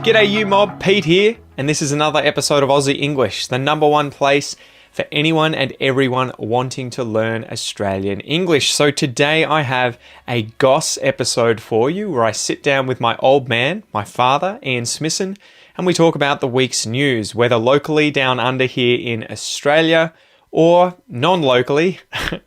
G'day you mob, Pete here, and this is another episode of Aussie English, the number one place for anyone and everyone wanting to learn Australian English. So today I have a Goss episode for you where I sit down with my old man, my father, Ian Smisson, and we talk about the week's news, whether locally down under here in Australia or non-locally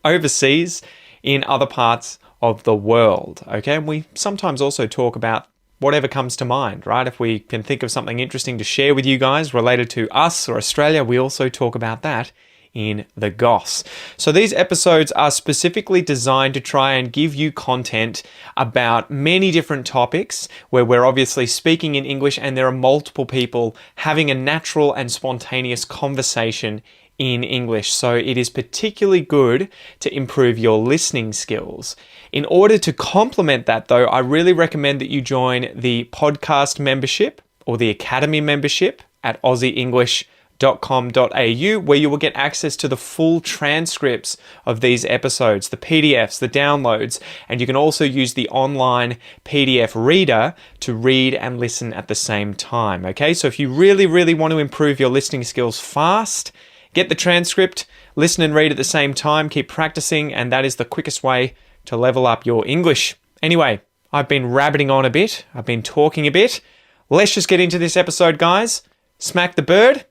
overseas in other parts of the world. Okay, and we sometimes also talk about whatever comes to mind, right? If we can think of something interesting to share with you guys related to us or Australia, we also talk about that in the Goss. So these episodes are specifically designed to try and give you content about many different topics where we're obviously speaking in English and there are multiple people having a natural and spontaneous conversation in English. So it is particularly good to improve your listening skills. In order to complement that though, I really recommend that you join the podcast membership or the academy membership at aussieenglish.com.au, where you will get access to the full transcripts of these episodes, the PDFs, the downloads, and you can also use the online PDF reader to read and listen at the same time. Okay, so if you really, really want to improve your listening skills fast, get the transcript, listen and read at the same time, keep practicing, and that is the quickest way to level up your English. Anyway, I've been rabbiting on a bit. I've been talking a bit. Let's just get into this episode, guys. Smack the bird,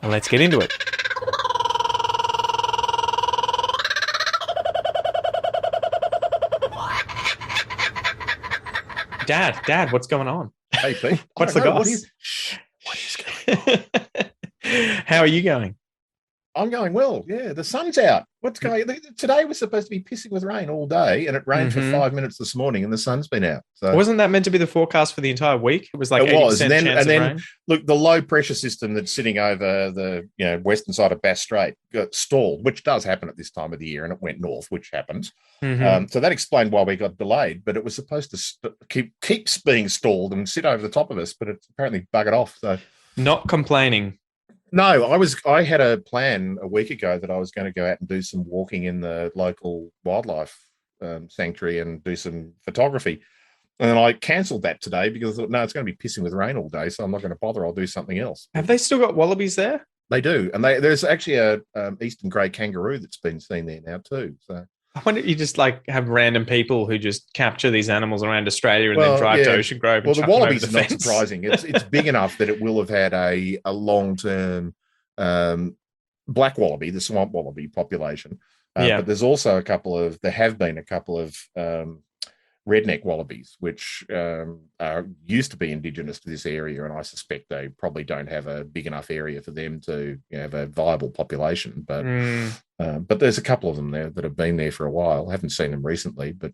and let's get into it. Dad, what's going on? Hey, Pete. What's the Goss? What is going on? How are you going? I'm going well. Yeah, the sun's out. What's going on? Today was supposed to be pissing with rain all day, and it rained for 5 minutes this morning, and the sun's been out. So wasn't that meant to be the forecast for the entire week? It was like 80% chance of rain. Look, the low pressure system that's sitting over the western side of Bass Strait got stalled, which does happen at this time of the year, and it went north, which happens. So that explained why we got delayed. But it was supposed to keeps being stalled and sit over the top of us, but it's apparently buggered off. So not complaining. No, I had a plan a week ago that I was going to go out and do some walking in the local wildlife sanctuary and do some photography. And then I cancelled that today because I thought, no, it's going to be pissing with rain all day, so I'm not going to bother. I'll do something else. Have they still got wallabies there? They do. And there's actually a eastern grey kangaroo that's been seen there now too. So I wonder if you just like have random people who just capture these animals around Australia and then drive to Ocean Grove. And the wallabies are not surprising. It's big enough that it will have had a long-term black wallaby, the swamp wallaby population. But there's also there have been a couple of redneck wallabies, which used to be indigenous to this area, and I suspect they probably don't have a big enough area for them to have a viable population. But there's a couple of them there that have been there for a while. I haven't seen them recently, but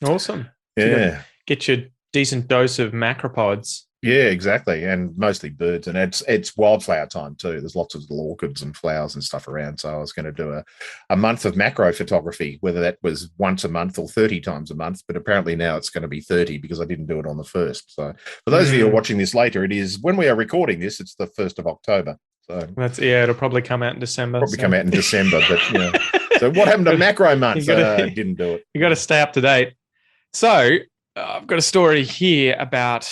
awesome. Yeah, get your decent dose of macropods. Yeah, exactly, and mostly birds, and it's wildflower time too. There's lots of little orchids and flowers and stuff around. So I was going to do a month of macro photography, whether that was once a month or 30 times a month. But apparently now it's going to be 30 because I didn't do it on the 1st. So for those of you who are watching this later, it is when we are recording this. It's the 1st of October. So it'll probably come out in December. Come out in December, but So what happened to macro month? I didn't do it. You got to stay up to date. So I've got a story here about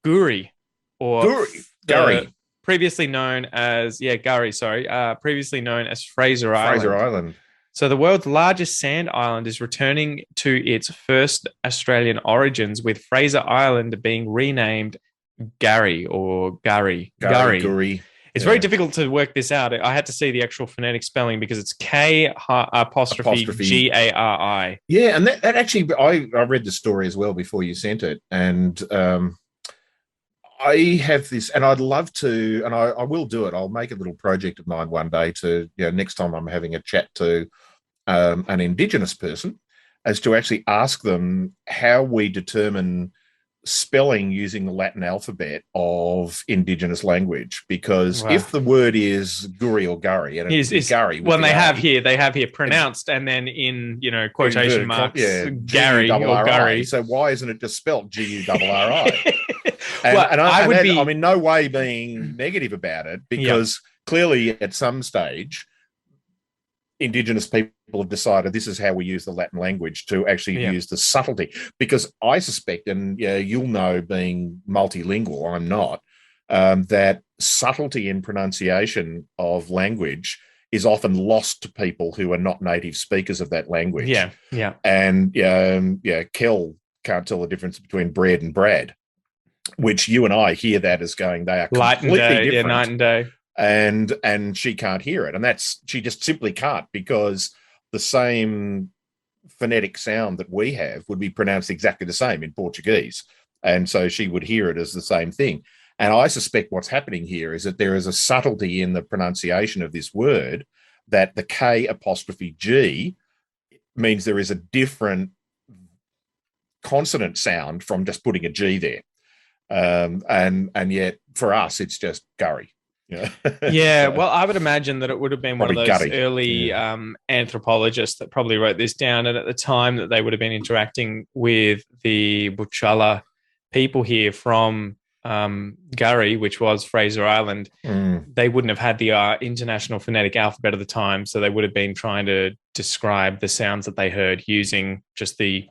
Gurry, Gurry. Previously known as previously known as Fraser Island. Fraser Island. So the world's largest sand island is returning to its first Australian origins, with Fraser Island being renamed Gurry. It's very difficult to work this out. I had to see the actual phonetic spelling because it's K apostrophe Gari. Yeah, and that actually, I read the story as well before you sent it, and I have this, and I'd love to, and I will do it. I'll make a little project of mine one day to, next time I'm having a chat to an Indigenous person, as to actually ask them how we determine spelling using the Latin alphabet of Indigenous language. Because if the word is Guri or Gurry, and it's Gurry, well, they have here pronounced, and then in quotation marks, Gary or Gurry. So why isn't it just spelled Gurri? I'm in no way being negative about it, because clearly at some stage Indigenous people have decided this is how we use the Latin language to actually Yeah. use the subtlety. Because I suspect, and you'll know, being multilingual, I'm not, that subtlety in pronunciation of language is often lost to people who are not native speakers of that language. Yeah. Yeah. And Kel can't tell the difference between bread and Brad, which you and I hear that as going, they are Light and completely day. Yeah, different. night and day. And she can't hear it, and she just simply can't, because the same phonetic sound that we have would be pronounced exactly the same in Portuguese, and so she would hear it as the same thing. And I suspect what's happening here is that there is a subtlety in the pronunciation of this word, that the K apostrophe G means there is a different consonant sound from just putting a G there, and yet for us it's just Gurry. Yeah. Yeah, well, I would imagine that it would have been one of those Gutty. early anthropologists that probably wrote this down, and at the time that they would have been interacting with the Butchala people here from Gurry, which was Fraser Island, they wouldn't have had the International Phonetic Alphabet at the time, so they would have been trying to describe the sounds that they heard using just the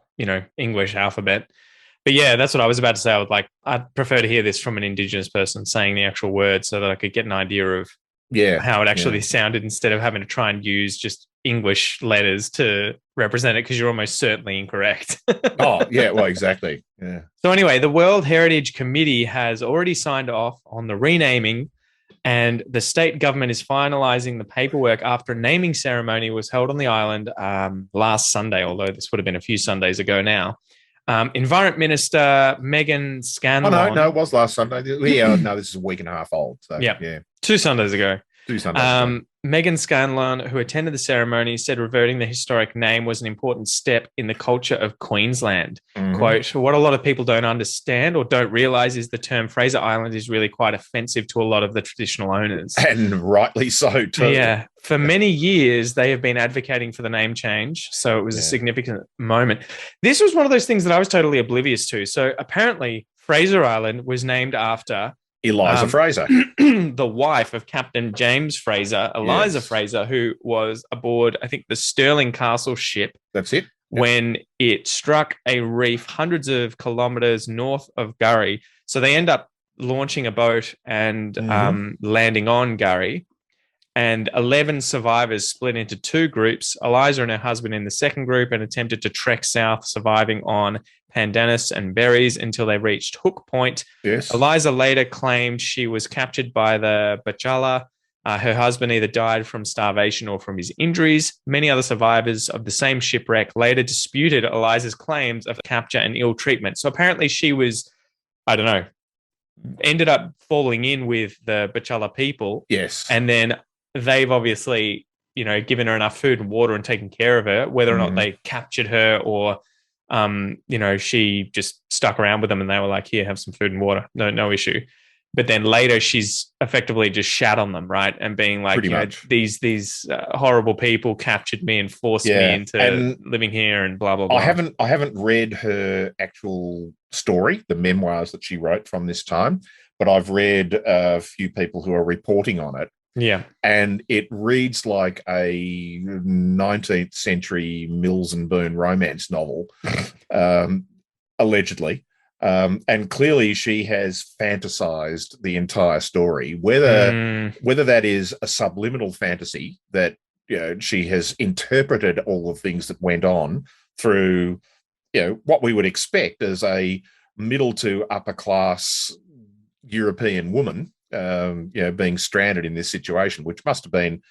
English alphabet. But yeah, that's what I was about to say. I'd prefer to hear this from an Indigenous person saying the actual word, so that I could get an idea of how it actually sounded, instead of having to try and use just English letters to represent it, because you're almost certainly incorrect. Oh, yeah, well, exactly. Yeah. So anyway, the World Heritage Committee has already signed off on the renaming, and the state government is finalising the paperwork after a naming ceremony was held on the island last Sunday, although this would have been a few Sundays ago now. Environment Minister Megan Scanlon. Oh, no, it was last Sunday. Yeah, no, this is a week and a half old. So, yeah. 2 Sundays ago. 2 Sundays ago. Megan Scanlon, who attended the ceremony, said reverting the historic name was an important step in the culture of Queensland. Mm-hmm. Quote, what a lot of people don't understand or don't realise is the term Fraser Island is really quite offensive to a lot of the traditional owners. And rightly so, too. Yeah. For many years, they have been advocating for the name change, so it was a significant moment. This was one of those things that I was totally oblivious to. So apparently, Fraser Island was named after Eliza Fraser, the wife of Captain James Fraser, Eliza Fraser, who was aboard, I think, the Stirling Castle ship. That's it. When it struck a reef hundreds of kilometres north of Gurry. So they end up launching a boat and landing on Gurry. And 11 survivors split into 2 groups. Eliza and her husband in the second group, and attempted to trek south, surviving on pandanus and berries until they reached Hook Point. Yes. Eliza later claimed she was captured by the Butchala. Her husband either died from starvation or from his injuries. Many other survivors of the same shipwreck later disputed Eliza's claims of capture and ill treatment. So apparently she was, I don't know, ended up falling in with the Butchala people. Yes. And then they've obviously, given her enough food and water and taken care of her, whether or not they captured her or, she just stuck around with them and they were like, here, have some food and water. No issue. But then later she's effectively just shat on them, right? And being like, these horrible people captured me and forced me into living here and blah, blah, blah. I haven't read her actual story, the memoirs that she wrote from this time, but I've read a few people who are reporting on it. Yeah. And it reads like a 19th century Mills and Boon romance novel, allegedly. And clearly she has fantasized the entire story, whether that is a subliminal fantasy that she has interpreted all the things that went on through what we would expect as a middle to upper class European woman, being stranded in this situation, which must have been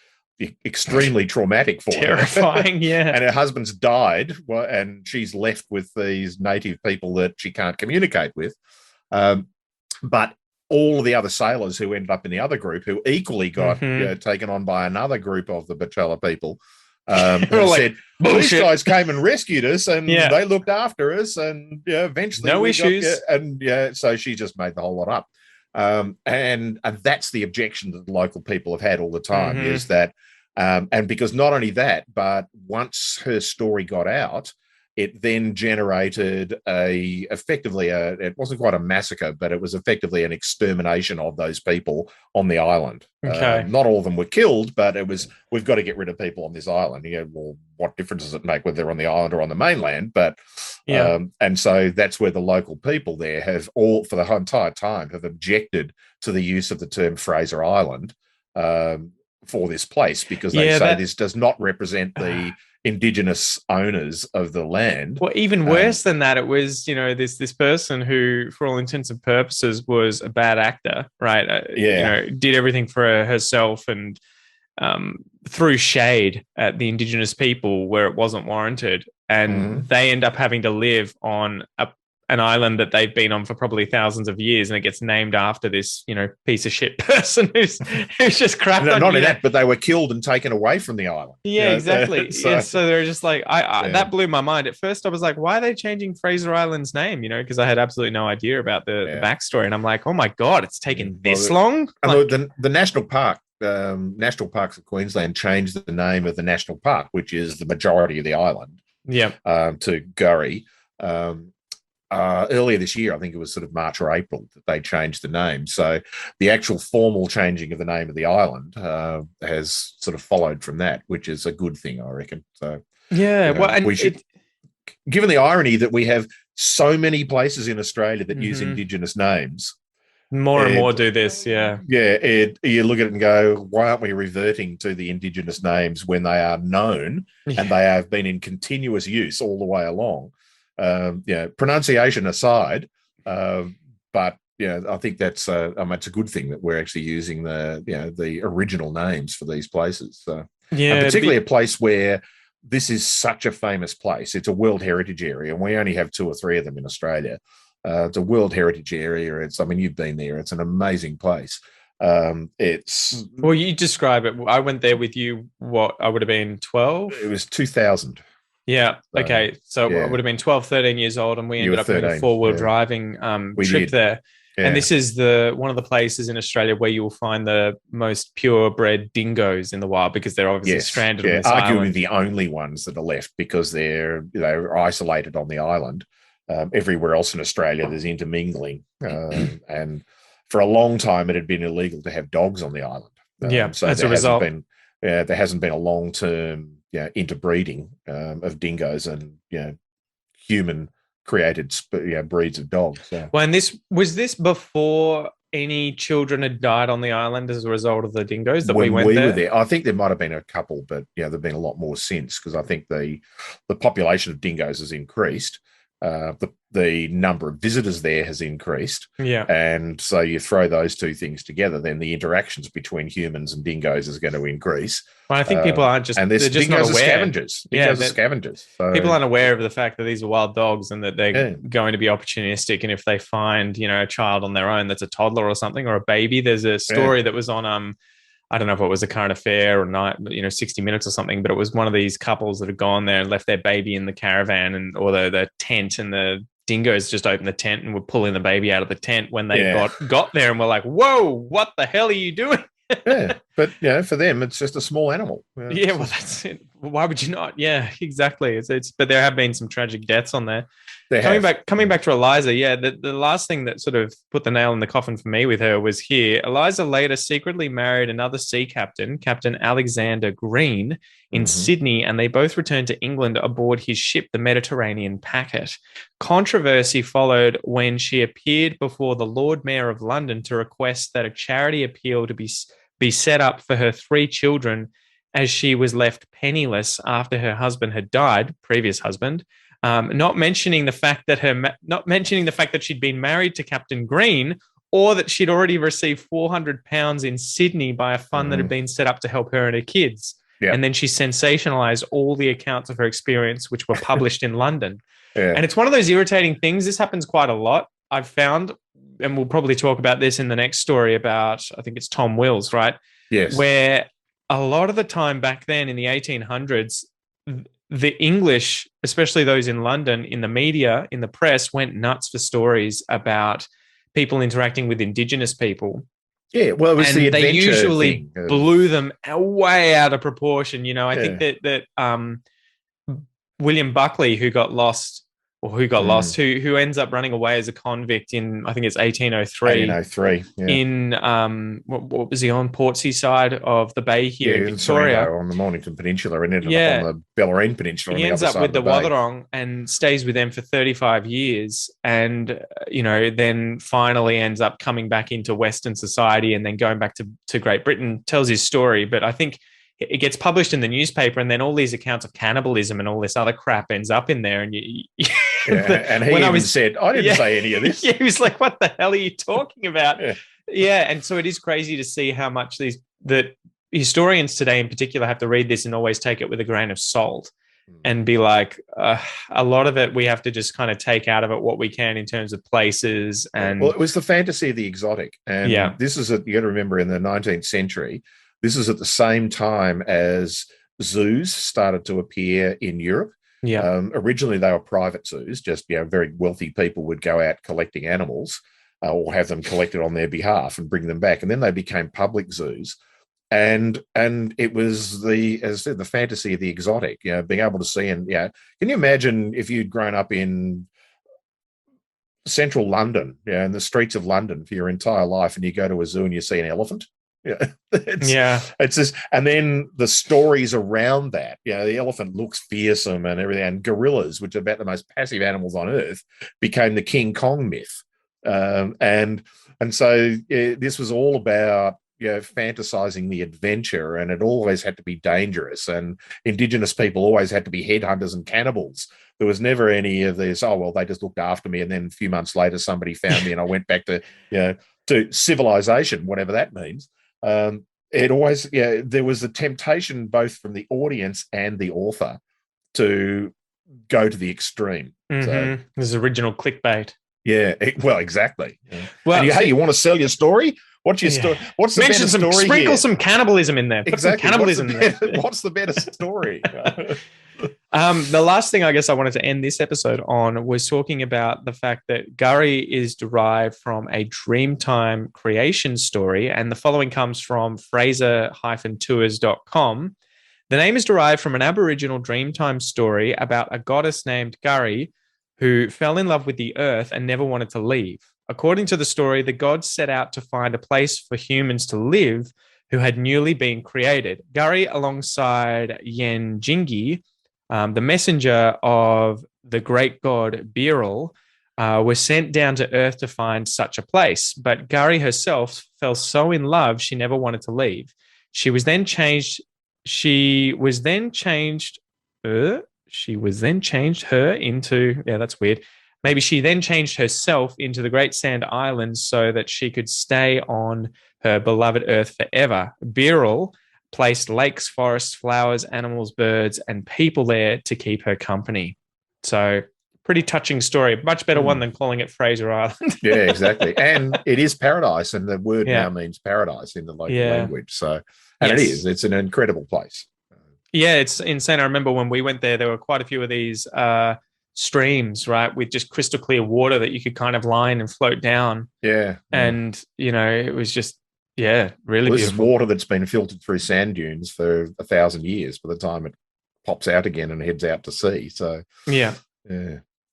extremely traumatic for terrifying, her. And her husband's died, and she's left with these native people that she can't communicate with. But all of the other sailors who ended up in the other group, who equally got taken on by another group of the Butchala people, said, these guys came and rescued us, and they looked after us, and eventually no issues. So she just made the whole lot up. And that's the objection that the local people have had all the time, is that, and because not only that, but once her story got out, it then generated effectively it wasn't quite a massacre, but it was effectively an extermination of those people on the island. Okay. Not all of them were killed, but it was, we've got to get rid of people on this island. You go, well, what difference does it make whether they're on the island or on the mainland? But and so that's where the local people there have all, for the entire time, have objected to the use of the term Fraser Island for this place, because they say this does not represent the Indigenous owners of the land. Well, even worse than that, it was, this person who, for all intents and purposes, was a bad actor, right? Did everything for herself and threw shade at the Indigenous people where it wasn't warranted. And they end up having to live on an island that they've been on for probably thousands of years, and it gets named after this, piece of shit person who's just crapped on. Not only that, but they were killed and taken away from the island. Yeah, exactly. So they're just like, that blew my mind. At first, I was like, why are they changing Fraser Island's name? Because I had absolutely no idea about the backstory, and I'm like, oh my god, it's taken this long. The national park. National Parks of Queensland changed the name of the national park, which is the majority of the island, to Gurry. Earlier this year, I think it was sort of March or April, that they changed the name. So the actual formal changing of the name of the island has sort of followed from that, which is a good thing, I reckon. So well, and we should, given the irony that we have so many places in Australia that use Indigenous names, more and more do this. You look at it and go, why aren't we reverting to the Indigenous names when they are known and they have been in continuous use all the way along? Pronunciation aside, but I think that's it's a good thing that we're actually using the original names for these places. And particularly a place where this is such a famous place. It's a World Heritage Area, and we only have 2 or 3 of them in Australia. It's a World Heritage Area. You've been there. It's an amazing place. Well, you describe it. I went there with you. What, I would have been 12? It was 2000. Yeah. Okay. So I would have been 12, 13 years old, and we ended up doing a 4-wheel driving trip there. Yeah. And this is one of the places in Australia where you will find the most purebred dingoes in the wild, because they're obviously stranded on this island. Arguably the only ones that are left, because they're isolated on the island. Everywhere else in Australia, there's intermingling, and for a long time, it had been illegal to have dogs on the island. So as a result, there hasn't been a long-term interbreeding of dingoes and human created breeds of dogs. Well, and was this before any children had died on the island as a result of the dingoes that we went there? Were there, I think there might have been a couple, but there've been a lot more since, because I think the population of dingoes has increased. The number of visitors there has increased. And so you throw those two things together, then the interactions between humans and dingoes is going to increase. Well, I think people aren't just, and they're just not aware. Scavengers. Dingoes are scavengers. So, people aren't aware of the fact that these are wild dogs and that they're going to be opportunistic. And if they find, a child on their own that's a toddler or something, or a baby, there's a story that was on I don't know if it was a current affair or 60 Minutes or something, but it was one of these couples that had gone there and left their baby in the caravan or the tent, and the dingoes just opened the tent and were pulling the baby out of the tent when they got there, and were like, "Whoa, what the hell are you doing?" But for them, it's just a small animal. Well, that's it. Why would you not? Yeah, exactly. But there have been some tragic deaths on there. Coming back to Eliza, the last thing that sort of put the nail in the coffin for me with her was here. Eliza later secretly married another sea captain, Captain Alexander Green, in Sydney, and they both returned to England aboard his ship, the Mediterranean Packet. Controversy followed when she appeared before the Lord Mayor of London to request that a charity appeal to be set up for her 3 children, as she was left penniless after her husband had died, previous husband. Not mentioning the fact that she'd been married to Captain Green, or that she'd already received £400 in Sydney by a fund that had been set up to help her and her kids. And then she sensationalized all the accounts of her experience, which were published in London. And it's one of those irritating things. This happens quite a lot, I've found, and we'll probably talk about this in the next story about, I think it's Tom Wills, right? Yes. Where a lot of the time back then in the 1800s, the English, especially those in London, in the media, in the press, went nuts for stories about people interacting with Indigenous people. Yeah, well, it was the adventure they usually thing. Blew them way out of proportion. I think that William Buckley, who got lost, who ends up running away as a convict in, I think it's 1803. 1803, yeah. In what was he on? Portsea side of the bay here in Victoria, on the Mornington Peninsula, and ended up on the Bellarine Peninsula. He ends up with the Watherong and stays with them for 35 years, and then finally ends up coming back into Western society, and then going back to Great Britain. Tells his story, but I think it gets published in the newspaper, and then all these accounts of cannibalism and all this other crap ends up in there. And and he said, "I didn't say any of this." Yeah, he was like, "What the hell are you talking about?" Yeah, and so it is crazy to see how much that historians today, in particular, have to read this and always take it with a grain of salt, and be like, a lot of it we have to just kind of take out of it what we can in terms of places. And it was the fantasy of the exotic, and this is you got to remember, in the 19th century. This is at the same time as zoos started to appear in Europe. Yeah. Originally, they were private zoos. Just very wealthy people would go out collecting animals, or have them collected on their behalf and bring them back. And then they became public zoos. And it was as I said, the fantasy of the exotic. Being able to see can you imagine if you'd grown up in central London, in the streets of London for your entire life, and you go to a zoo and you see an elephant? It's just, and then the stories around that. The elephant looks fearsome and everything, and gorillas, which are about the most passive animals on earth, became the King Kong myth. And so this was all about fantasizing the adventure, and it always had to be dangerous, and Indigenous people always had to be headhunters and cannibals. There was never any of this, they just looked after me, and then a few months later somebody found me and I went back to civilization, whatever that means. It always, there was a temptation both from the audience and the author to go to the extreme. Mm-hmm. So, this is original clickbait. Yeah, well, exactly. Yeah. Well, you want to sell your story? What's your story? What's the better story? Sprinkle some cannibalism in there. Put some cannibalism in there. What's the better story? The last thing I guess I wanted to end this episode on was talking about the fact that Gurry is derived from a Dreamtime creation story, and the following comes from Fraser-tours.com. The name is derived from an Aboriginal Dreamtime story about a goddess named Gurry who fell in love with the earth and never wanted to leave. According to the story, the gods set out to find a place for humans to live who had newly been created. Gurry, alongside Yen Jingi, the messenger of the great god Biril, was sent down to earth to find such a place. But Gurry herself fell so in love, she never wanted to leave. She was then changed her into, that's weird. Maybe she then changed herself into the Great Sand Islands so that she could stay on her beloved earth forever. Biril placed lakes, forests, flowers, animals, birds, and people there to keep her company. So, pretty touching story. Much better one than calling it Fraser Island. Yeah, exactly. And it is paradise, and the word now means paradise in the local language. So, and it is. It's an incredible place. Yeah, it's insane. I remember when we went there were quite a few of these streams, right, with just crystal clear water that you could kind of line and float down. Yeah. And, it was just, really beautiful. This is water that's been filtered through sand dunes for 1,000 years by the time it pops out again and heads out to sea. So, yeah.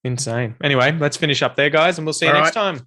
Insane. Anyway, let's finish up there, guys, and we'll see you next time.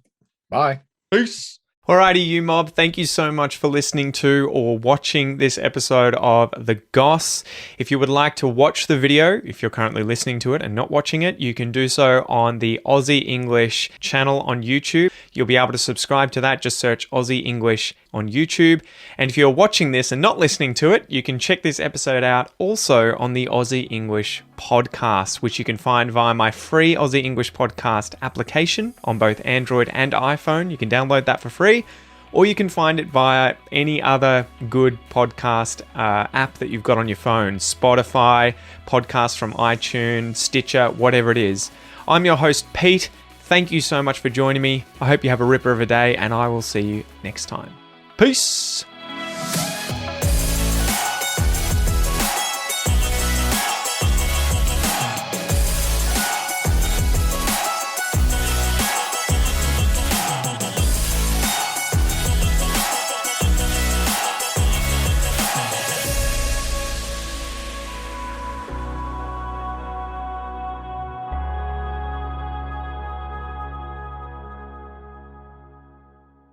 Bye. Peace. Alrighty, you mob, thank you so much for listening to or watching this episode of The Goss. If you would like to watch the video, if you're currently listening to it and not watching it, you can do so on the Aussie English channel on YouTube. You'll be able to subscribe to that. Just search Aussie English on YouTube. And if you're watching this and not listening to it, you can check this episode out also on the Aussie English podcast, which you can find via my free Aussie English podcast application on both Android and iPhone. You can download that for free, or you can find it via any other good podcast app that you've got on your phone. Spotify, podcasts from iTunes, Stitcher, whatever it is. I'm your host, Pete. Thank you so much for joining me. I hope you have a ripper of a day, and I will see you next time. Peace.